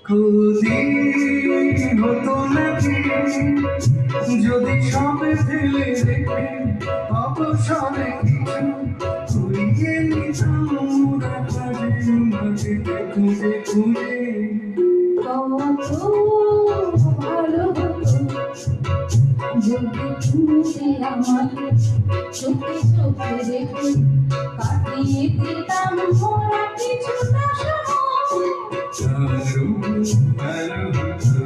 খুদি হতো নাকি যদি সবে ফেলে রেখে অবসরে কিছু উড়িয়ে নিতাম মোরা কাজে মাঝে খুঁজে খুঁজে। কত ভালো হতো যদি তুমি আমাকে চোখে চোখে রেখে কাটিয়ে দিতাম মোরা কিছুটা সময়। দারুণ ভালো হতো।